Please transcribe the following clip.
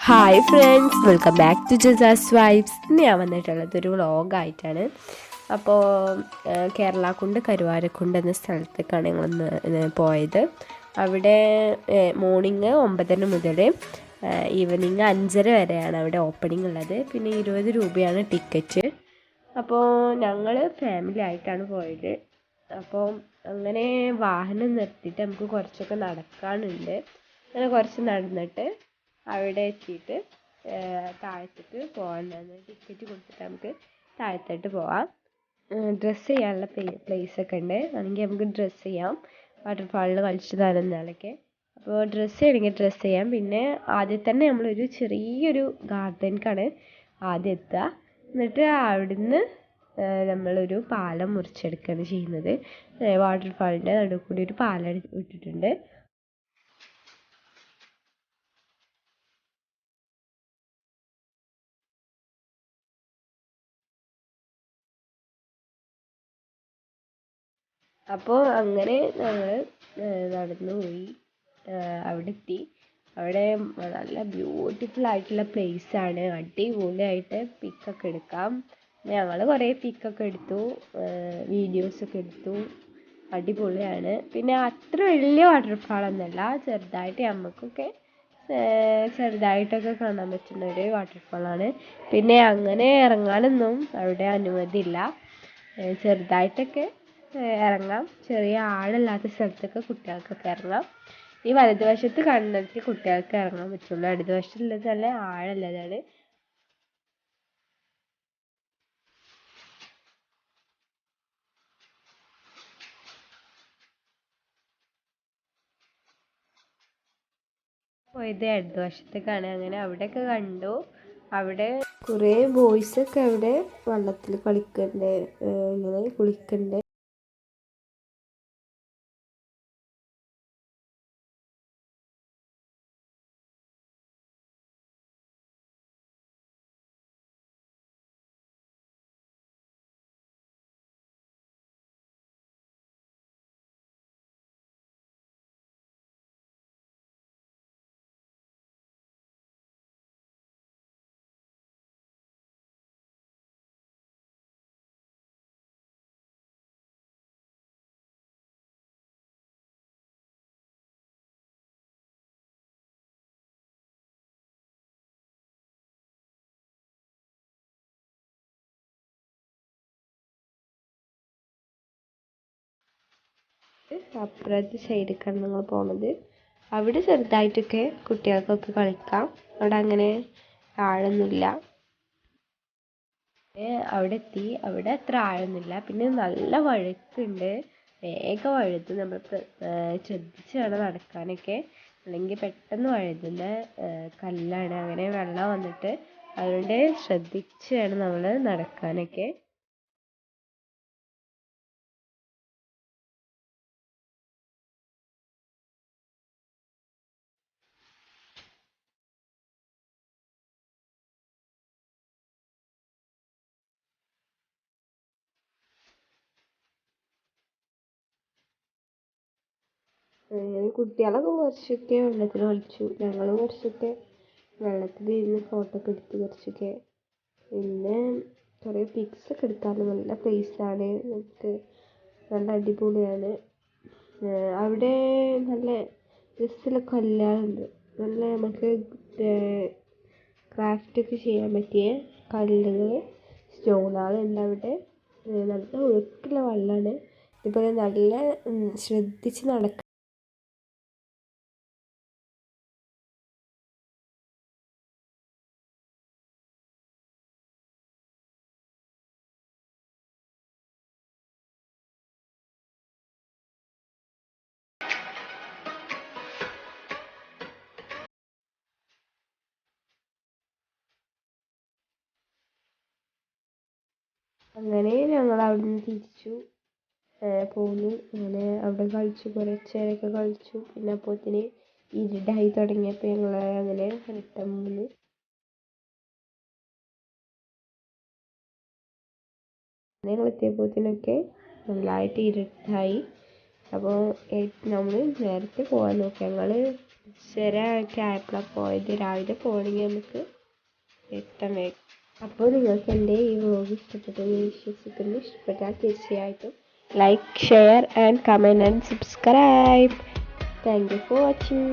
Hi friends, welcome back to ജസാസ് vibes. ഇന്ന് ഞാൻ വന്നിട്ടുള്ളത് ഒരു വ്ളോഗായിട്ടാണ്. അപ്പോൾ കേരളക്കുണ്ട് കരുവാരക്കുണ്ട് എന്ന സ്ഥലത്തേക്കാണ് ഞങ്ങൾ പോയത്. അവിടെ മോർണിംഗ് 9:30 മുതൽ ഈവനിങ് 5:30 വരെയാണ് അവിടെ ഓപ്പണിംഗ് ഉള്ളത്. പിന്നെ 20 രൂപയാണ് ടിക്കറ്റ്. അപ്പോൾ ഞങ്ങൾ ഫാമിലി ആയിട്ടാണ് പോയത്. അപ്പോൾ അങ്ങനെ വാഹനം നിർത്തിയിട്ട് നമുക്ക് കുറച്ചൊക്കെ നടക്കാനുണ്ട്. അങ്ങനെ കുറച്ച് നടന്നിട്ട് അവിടെ എത്തിയിട്ട് താഴത്തേക്ക് പോകാനാണ്. ടിക്കറ്റ് കൊടുത്തിട്ട് നമുക്ക് താഴത്തോട്ട് പോവാം. ഡ്രസ്സ് ചെയ്യാനുള്ള പ്ലേസൊക്കെ ഉണ്ട്. വേണമെങ്കിൽ നമുക്ക് ഡ്രസ്സ് ചെയ്യാം, വാട്ടർഫാളിൽ കളിച്ച് നനഞ്ഞാലൊക്കെ. അപ്പോൾ ഡ്രസ്സ് ചെയ്യണമെങ്കിൽ ഡ്രസ്സ് ചെയ്യാം. പിന്നെ ആദ്യം തന്നെ നമ്മളൊരു ചെറിയൊരു ഗാർഡൻക്കാണ് ആദ്യം എത്തുക. എന്നിട്ട് അവിടുന്ന് നമ്മളൊരു പാലം മുറിച്ചെടുക്കുകയാണ് ചെയ്യുന്നത്. വാട്ടർഫാളിൻ്റെ നടുവിൽ കൂടി ഒരു പാലം ഇട്ടിട്ടുണ്ട്. അപ്പോൾ അങ്ങനെ ഞങ്ങൾ നടന്നു പോയി അവിടെ എത്തി. അവിടെ നല്ല ബ്യൂട്ടിഫുൾ ആയിട്ടുള്ള പ്ലേസാണ്. അടിപൊളിയായിട്ട് പിക്കൊക്കെ എടുക്കാം. ഞങ്ങൾ കുറേ പിക്കൊക്കെ എടുത്തു, വീഡിയോസൊക്കെ എടുത്തു. അടിപൊളിയാണ്. പിന്നെ അത്ര വലിയ വാട്ടർഫാളൊന്നുമല്ല, ചെറുതായിട്ട് നമുക്കൊക്കെ ചെറുതായിട്ടൊക്കെ കാണാൻ പറ്റുന്ന ഒരു വാട്ടർഫാളാണ്. പിന്നെ അങ്ങനെ ഇറങ്ങാനൊന്നും അവിടെ അനുമതിയില്ല. ചെറുതായിട്ടൊക്കെ ഇറങ്ങാം. ചെറിയ ആഴമില്ലാത്ത സ്ഥലത്തൊക്കെ കുട്ടികൾക്കൊക്കെ ഇറങ്ങാം. ഈ വലതുവശത്ത് കാണുന്നിടത്ത് കുട്ടികൾക്ക് ഇറങ്ങാൻ പറ്റുള്ളൂ. ഇടതുവശത്തുള്ളത് നല്ല ആഴമുള്ളതാണ്. പോയത് ഇടതുവശത്തേക്കാണ്. അങ്ങനെ അവിടെയൊക്കെ കണ്ടു. അവിടെ കുറേ ബോയ്സൊക്കെ അവിടെ വെള്ളത്തിൽ കളിക്കുന്നുണ്ട്, ഇങ്ങനെ കുളിക്കുന്നുണ്ട്. അപ്പുറത്തെ സൈഡിലേക്കാണ് ഞങ്ങൾ പോകുന്നത്. അവിടെ ചെറുതായിട്ടൊക്കെ കുട്ടികൾക്കൊക്കെ കളിക്കാം. അവിടെ അങ്ങനെ ആഴമൊന്നുമില്ല. അവിടെ എത്തി. അവിടെ അത്ര ആഴമൊന്നുമില്ല. പിന്നെ നല്ല വഴുക്കുണ്ട്. വേഗം വഴുതും. നമ്മൾ ശ്രദ്ധിച്ച് വേണം നടക്കാനൊക്കെ, അല്ലെങ്കിൽ പെട്ടെന്ന് വഴുതുന്ന കല്ലാണ്. അങ്ങനെ വെള്ളം വന്നിട്ട് അതുകൊണ്ട് ശ്രദ്ധിച്ച് വേണം നമ്മൾ നടക്കാനൊക്കെ. കുട്ടികളൊക്കെ കുറച്ചൊക്കെ വെള്ളത്തിൽ കളിച്ചു. ഞങ്ങളും കുറച്ചൊക്കെ വെള്ളത്തിൽ ഇരുന്ന് ഫോട്ടോ ഒക്കെ എടുത്തു കുറച്ചൊക്കെ. പിന്നെ കുറേ പിക്സൊക്കെ എടുക്കാനും നല്ല പ്ലേസാണ്. നമുക്ക് നല്ല അടിപൊളിയാണ്. അവിടെ നല്ല രസമുള്ള കല്ലുകളുണ്ട്. നല്ല നമുക്ക് ക്രാഫ്റ്റൊക്കെ ചെയ്യാൻ പറ്റിയ കല്ലുകൾ, സ്റ്റോണുകളുണ്ട് അവിടെ. നല്ല ഒഴുക്കുള്ള വെള്ളമാണ്. ഇതുപോലെ നല്ല ശ്രദ്ധിച്ച് നടക്കണം. അങ്ങനെ ഞങ്ങൾ അവിടെ നിന്ന് തിരിച്ചു പോന്നു. അങ്ങനെ അവിടെ കളിച്ചു, കുറച്ച് നേരമൊക്കെ കളിച്ചു. പിന്നെ അപ്പോഴത്തേന് ഇരുടായി തുടങ്ങിയപ്പോൾ ഞങ്ങൾ അങ്ങനെ റിട്ടേൺ പോന്നു. ഞങ്ങൾ എത്തിയപ്പോഴത്തേനൊക്കെ നല്ലതായിട്ട് ഇരുട്ടായി. അപ്പോൾ നമ്മൾ നേരത്തെ പോകാൻ നോക്കി. ഞങ്ങൾ 5:30 ആയപ്പോഴാണ് പോയത്. രാവിലെ പോകണമെങ്കിൽ നമുക്ക് എത്താൻ വേഗം. അപ്പോൾ നിങ്ങൾക്ക് എൻ്റെ ഈ വ്ലോഗ് ഇഷ്ടപ്പെട്ടെന്ന് വിശ്വസിക്കുന്നു. ഇഷ്ടപ്പെട്ടാൽ തീർച്ചയായിട്ടും like, share and comment and subscribe. Thank you for watching.